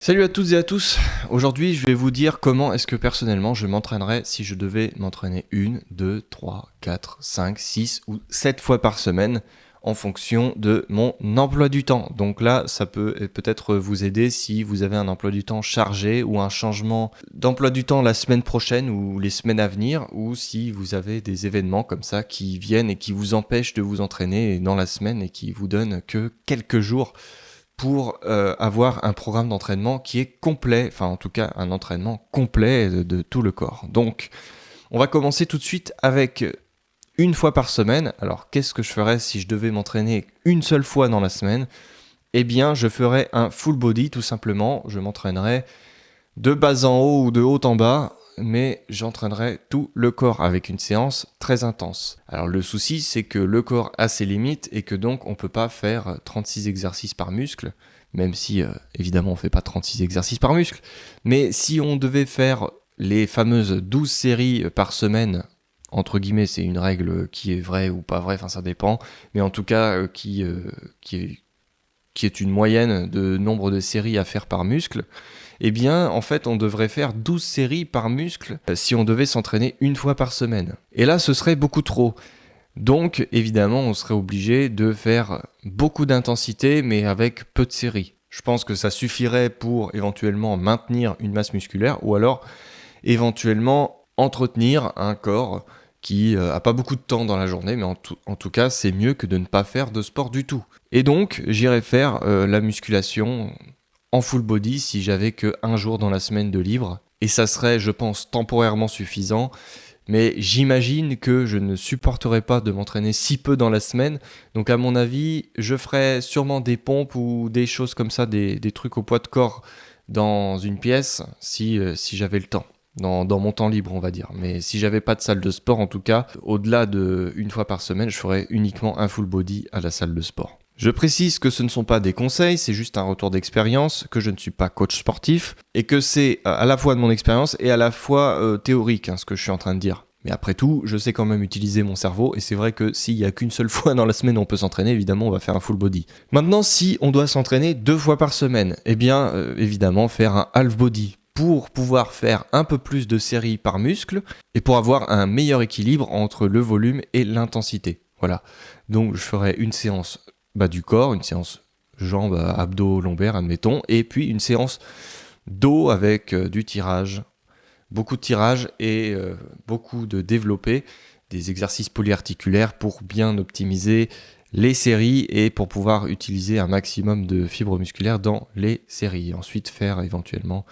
Salut à toutes et à tous. Aujourd'hui, je vais vous dire comment est-ce que personnellement je m'entraînerais si je devais m'entraîner 1, 2, 3, 4, 5, 6 ou 7 fois par semaine en fonction de mon emploi du temps. Donc là, ça peut peut-être vous aider si vous avez un emploi du temps chargé ou un changement d'emploi du temps la semaine prochaine ou les semaines à venir, ou si vous avez des événements comme ça qui viennent et qui vous empêchent de vous entraîner dans la semaine et qui vous donnent que quelques jours pour avoir un programme d'entraînement qui est complet, enfin en tout cas un entraînement complet de tout le corps. Donc on va commencer tout de suite avec une fois par semaine. Alors qu'est-ce que je ferais si je devais m'entraîner une seule fois dans la semaine ? Eh bien je ferais un full body tout simplement, je m'entraînerais de bas en haut ou de haut en bas, mais j'entraînerai tout le corps avec une séance très intense. Alors le souci, c'est que le corps a ses limites et que donc on ne peut pas faire 36 exercices par muscle, même si évidemment on ne fait pas 36 exercices par muscle. Mais si on devait faire les fameuses 12 séries par semaine, entre guillemets, c'est une règle qui est vraie ou pas vraie, enfin ça dépend, mais en tout cas qui est une moyenne de nombre de séries à faire par muscle, eh bien, en fait, on devrait faire 12 séries par muscle si on devait s'entraîner une fois par semaine. Et là, ce serait beaucoup trop. Donc, évidemment, on serait obligé de faire beaucoup d'intensité, mais avec peu de séries. Je pense que ça suffirait pour éventuellement maintenir une masse musculaire, ou alors éventuellement entretenir un corps qui a pas beaucoup de temps dans la journée, mais en tout cas, c'est mieux que de ne pas faire de sport du tout. Et donc, j'irais faire la musculation en full body si j'avais que un jour dans la semaine de libre. Et ça serait, je pense, temporairement suffisant. Mais j'imagine que je ne supporterais pas de m'entraîner si peu dans la semaine. Donc à mon avis, je ferais sûrement des pompes ou des choses comme ça, des trucs au poids de corps dans une pièce si j'avais le temps. Dans mon temps libre, on va dire. Mais si j'avais pas de salle de sport, en tout cas, au-delà de une fois par semaine, je ferais uniquement un full body à la salle de sport. Je précise que ce ne sont pas des conseils, c'est juste un retour d'expérience, que je ne suis pas coach sportif, et que c'est à la fois de mon expérience et à la fois théorique, ce que je suis en train de dire. Mais après tout, je sais quand même utiliser mon cerveau, et c'est vrai que s'il n'y a qu'une seule fois dans la semaine où on peut s'entraîner, évidemment on va faire un full body. Maintenant, si on doit s'entraîner 2 fois par semaine, eh bien évidemment faire un half body pour pouvoir faire un peu plus de séries par muscle, et pour avoir un meilleur équilibre entre le volume et l'intensité. Voilà. Donc je ferai une séance bas du corps, une séance jambes, abdos, lombaires, admettons, et puis une séance dos avec du tirage, beaucoup de tirage et beaucoup de développé, des exercices polyarticulaires pour bien optimiser les séries et pour pouvoir utiliser un maximum de fibres musculaires dans les séries. Ensuite, faire éventuellement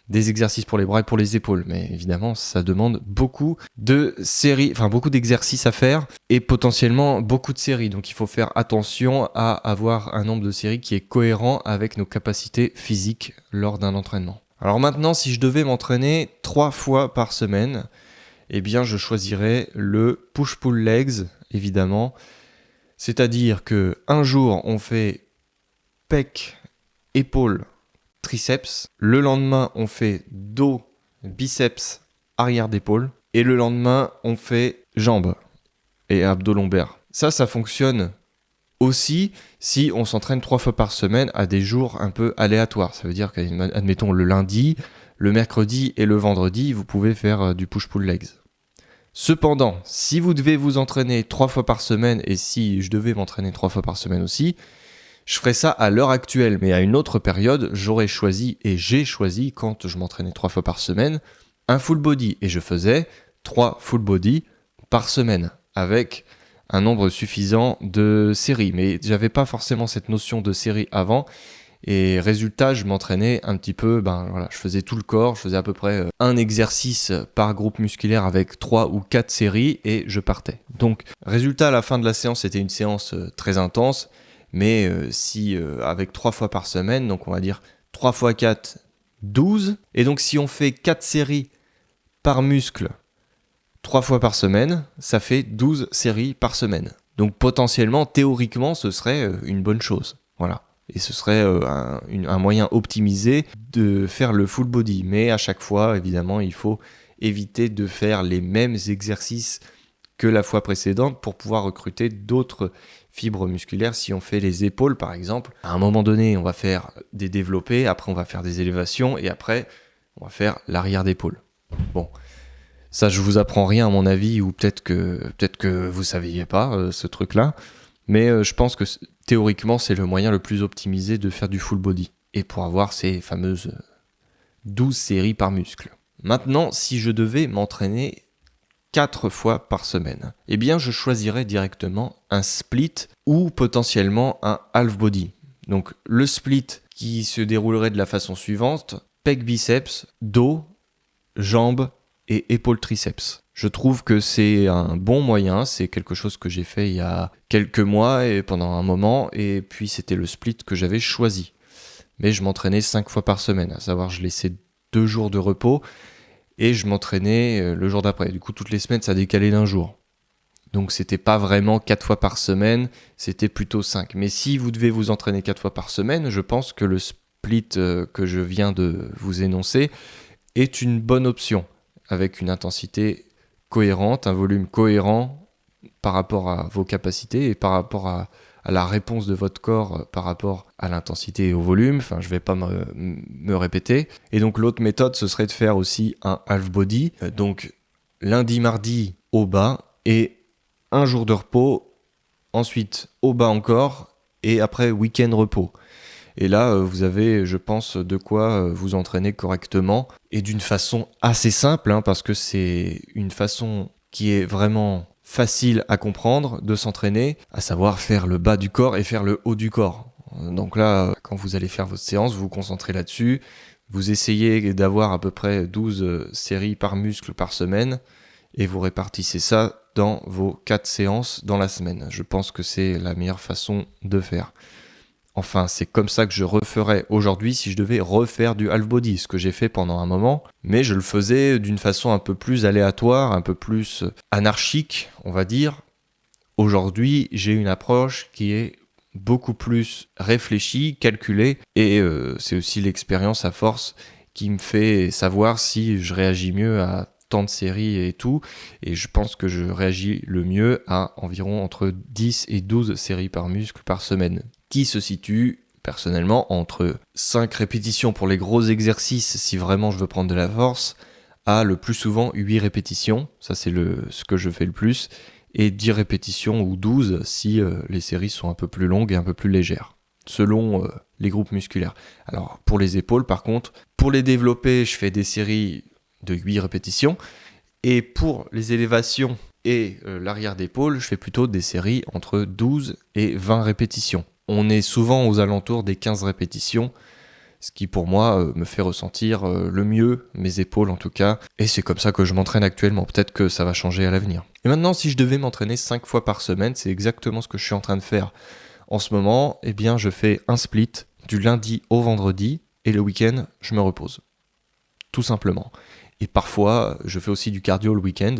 des exercices pour les bras et pour les épaules. Mais évidemment, ça demande beaucoup de séries, enfin beaucoup d'exercices à faire et potentiellement beaucoup de séries. Donc il faut faire attention à avoir un nombre de séries qui est cohérent avec nos capacités physiques lors d'un entraînement. Alors maintenant, si je devais m'entraîner 3 fois par semaine, eh bien je choisirais le push-pull legs, évidemment. C'est-à-dire que un jour, on fait pec, épaules, triceps. Le lendemain, on fait dos, biceps, arrière d'épaule. Et le lendemain, on fait jambes et abdos lombaires. Ça fonctionne aussi si on s'entraîne 3 fois par semaine à des jours un peu aléatoires. Ça veut dire qu'admettons le lundi, le mercredi et le vendredi, vous pouvez faire du push-pull legs. Cependant, si vous devez vous entraîner 3 fois par semaine et si je devais m'entraîner 3 fois par semaine aussi, je ferais ça à l'heure actuelle, mais à une autre période, j'aurais choisi et j'ai choisi, quand je m'entraînais 3 fois par semaine, un full body. Et je faisais 3 full body par semaine, avec un nombre suffisant de séries. Mais j'avais pas forcément cette notion de série avant. Et résultat, je m'entraînais un petit peu, je faisais tout le corps, je faisais à peu près un exercice par groupe musculaire avec 3 ou 4 séries et je partais. Donc, résultat, à la fin de la séance, c'était une séance très intense. Mais avec 3 fois par semaine, donc on va dire 3 fois 4, 12. Et donc si on fait 4 séries par muscle 3 fois par semaine, ça fait 12 séries par semaine. Donc potentiellement, théoriquement, ce serait une bonne chose. Voilà. Et ce serait un moyen optimisé de faire le full body. Mais à chaque fois, évidemment, il faut éviter de faire les mêmes exercices que la fois précédente pour pouvoir recruter d'autres fibres musculaires. Si on fait les épaules, par exemple, à un moment donné, on va faire des développés, après on va faire des élévations, et après, on va faire l'arrière d'épaule. Bon, ça, je vous apprends rien à mon avis, ou peut-être que vous saviez pas ce truc-là, mais je pense que théoriquement, c'est le moyen le plus optimisé de faire du full body, et pour avoir ces fameuses 12 séries par muscle. Maintenant, si je devais m'entraîner 4 fois par semaine, eh bien je choisirais directement un split ou potentiellement un half body. Donc le split qui se déroulerait de la façon suivante: pec biceps, dos, jambes et épaules triceps. Je trouve que c'est un bon moyen, c'est quelque chose que j'ai fait il y a quelques mois et pendant un moment, et puis c'était le split que j'avais choisi. Mais je m'entraînais 5 fois par semaine, à savoir je laissais 2 jours de repos et je m'entraînais le jour d'après. Du coup, toutes les semaines, ça décalait d'un jour. Donc, c'était pas vraiment 4 fois par semaine, c'était plutôt 5. Mais si vous devez vous entraîner 4 fois par semaine, je pense que le split que je viens de vous énoncer est une bonne option, avec une intensité cohérente, un volume cohérent par rapport à vos capacités et par rapport à la réponse de votre corps par rapport à l'intensité et au volume. Enfin, je ne vais pas me répéter. Et donc, l'autre méthode, ce serait de faire aussi un half body. Donc, lundi, mardi, au bas et un jour de repos. Ensuite, au bas encore et après, week-end repos. Et là, vous avez, je pense, de quoi vous entraîner correctement et d'une façon assez simple, parce que c'est une façon qui est vraiment facile à comprendre de s'entraîner, à savoir faire le bas du corps et faire le haut du corps. Donc là, quand vous allez faire votre séance, vous vous concentrez là-dessus, vous essayez d'avoir à peu près 12 séries par muscle par semaine et vous répartissez ça dans vos 4 séances dans la semaine. Je pense que c'est la meilleure façon de faire. Enfin, c'est comme ça que je referais aujourd'hui si je devais refaire du half body, ce que j'ai fait pendant un moment, mais je le faisais d'une façon un peu plus aléatoire, un peu plus anarchique, on va dire. Aujourd'hui, j'ai une approche qui est beaucoup plus réfléchie, calculée, et c'est aussi l'expérience à force qui me fait savoir si je réagis mieux à tant de séries et tout, et je pense que je réagis le mieux à environ entre 10 et 12 séries par muscle par semaine, qui se situe personnellement entre 5 répétitions pour les gros exercices si vraiment je veux prendre de la force, à le plus souvent 8 répétitions, ça c'est ce que je fais le plus, et 10 répétitions ou 12 si les séries sont un peu plus longues et un peu plus légères, selon les groupes musculaires. Alors pour les épaules par contre, pour les développer, je fais des séries de 8 répétitions, et pour les élévations et l'arrière d'épaule, je fais plutôt des séries entre 12 et 20 répétitions. On est souvent aux alentours des 15 répétitions, ce qui pour moi me fait ressentir le mieux, mes épaules en tout cas, et c'est comme ça que je m'entraîne actuellement. Peut-être que ça va changer à l'avenir. Et maintenant, si je devais m'entraîner 5 fois par semaine, c'est exactement ce que je suis en train de faire en ce moment. Eh bien, je fais un split du lundi au vendredi, et le week-end, je me repose. Tout simplement. Et parfois, je fais aussi du cardio le week-end,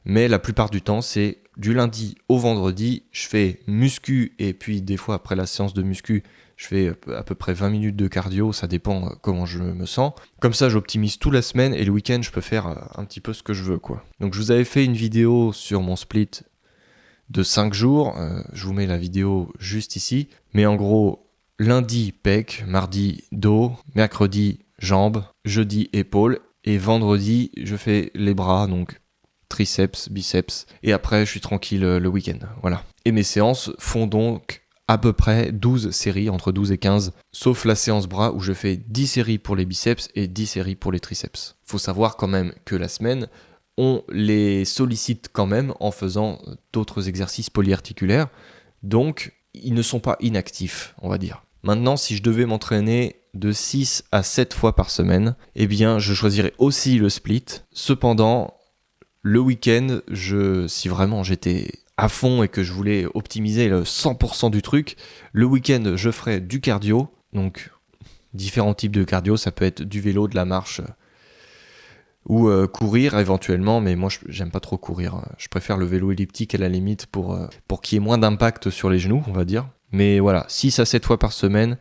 mais la plupart du temps, c'est du lundi au vendredi, je fais muscu, et puis des fois après la séance de muscu, je fais à peu près 20 minutes de cardio, ça dépend comment je me sens. Comme ça, j'optimise toute la semaine, et le week-end, je peux faire un petit peu ce que je veux, quoi. Donc je vous avais fait une vidéo sur mon split de 5 jours, je vous mets la vidéo juste ici, mais en gros, lundi, pec, mardi, dos, mercredi, jambes, jeudi, épaules, et vendredi, je fais les bras, donc triceps, biceps, et après je suis tranquille le week-end, voilà. Et mes séances font donc à peu près 12 séries, entre 12 et 15, sauf la séance bras où je fais 10 séries pour les biceps et 10 séries pour les triceps. Faut savoir quand même que la semaine, on les sollicite quand même en faisant d'autres exercices polyarticulaires, donc ils ne sont pas inactifs, on va dire. Maintenant, si je devais m'entraîner de 6 à 7 fois par semaine, eh bien je choisirais aussi le split. Cependant, le week-end, si vraiment j'étais à fond et que je voulais optimiser le 100% du truc, le week-end, je ferais du cardio. Donc, différents types de cardio, ça peut être du vélo, de la marche ou courir éventuellement, mais moi, j'aime pas trop courir. Je préfère le vélo elliptique à la limite pour qu'il y ait moins d'impact sur les genoux, on va dire. Mais voilà, 6 à 7 fois par semaine,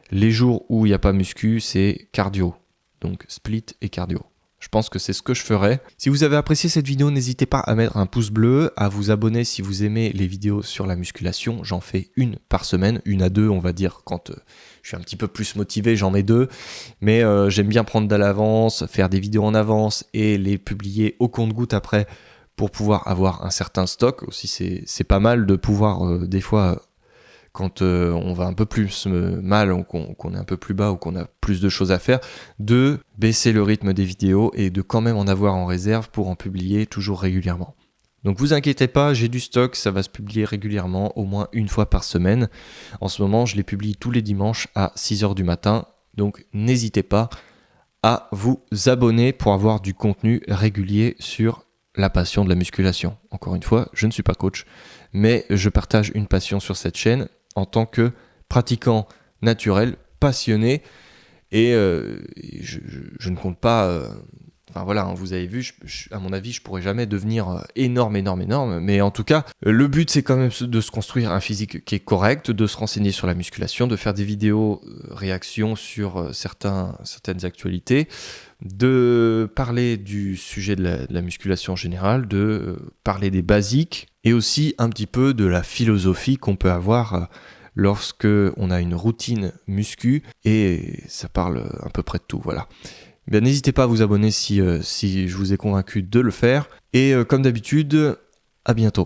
les jours où il n'y a pas muscu, c'est cardio. Donc, split et cardio. Je pense que c'est ce que je ferai. Si vous avez apprécié cette vidéo, n'hésitez pas à mettre un pouce bleu, à vous abonner si vous aimez les vidéos sur la musculation. J'en fais une par semaine, une à deux on va dire. Quand je suis un petit peu plus motivé, j'en mets deux. Mais j'aime bien prendre de l'avance, faire des vidéos en avance et les publier au compte-gouttes après pour pouvoir avoir un certain stock. Aussi c'est pas mal de pouvoir des fois... quand on va un peu plus mal, ou qu'on est un peu plus bas ou qu'on a plus de choses à faire, de baisser le rythme des vidéos et de quand même en avoir en réserve pour en publier toujours régulièrement. Donc vous inquiétez pas, j'ai du stock, ça va se publier régulièrement, au moins une fois par semaine. En ce moment, je les publie tous les dimanches à 6h du matin, donc n'hésitez pas à vous abonner pour avoir du contenu régulier sur la passion de la musculation. Encore une fois, je ne suis pas coach, mais je partage une passion sur cette chaîne en tant que pratiquant naturel, passionné, et je ne compte pas... Enfin voilà, hein, vous avez vu, à mon avis, je pourrais jamais devenir énorme, mais en tout cas, le but c'est quand même de se construire un physique qui est correct, de se renseigner sur la musculation, de faire des vidéos réactions sur certaines actualités, de parler du sujet de la musculation en général, de parler des basiques, et aussi un petit peu de la philosophie qu'on peut avoir lorsque on a une routine muscu, et ça parle à peu près de tout, voilà. Bien, n'hésitez pas à vous abonner si je vous ai convaincu de le faire. Et comme d'habitude, à bientôt.